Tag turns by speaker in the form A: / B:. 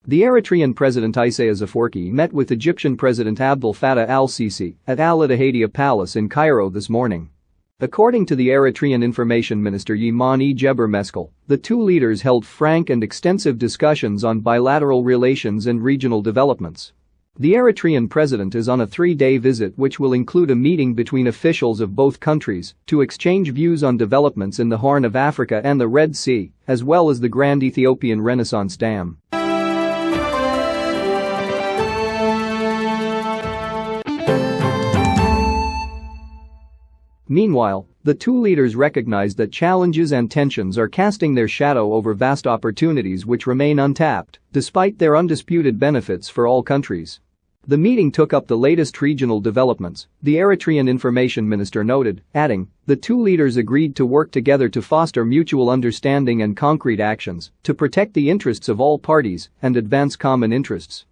A: The Eritrean President Isaias met with Egyptian President Abdul Fattah Al Sisi at Al-Ittihadya Palace in Cairo this morning. According to the Eritrean Information Minister Yemane Gebre Meskel, the two leaders held frank and extensive discussions on bilateral relations and regional developments. The Eritrean president is on a 3-day visit which will include a meeting between officials of both countries to exchange views on developments in the Horn of Africa and the Red Sea, as well as the Grand Ethiopian Renaissance Dam. Meanwhile, the two leaders recognized that challenges and tensions are casting their shadow over vast opportunities which remain untapped, despite their undisputed benefits for all countries. The meeting took up the latest regional developments, the Eritrean Information Minister noted, adding, the two leaders agreed to work together to foster mutual understanding and concrete actions to protect the interests of all parties and advance common interests.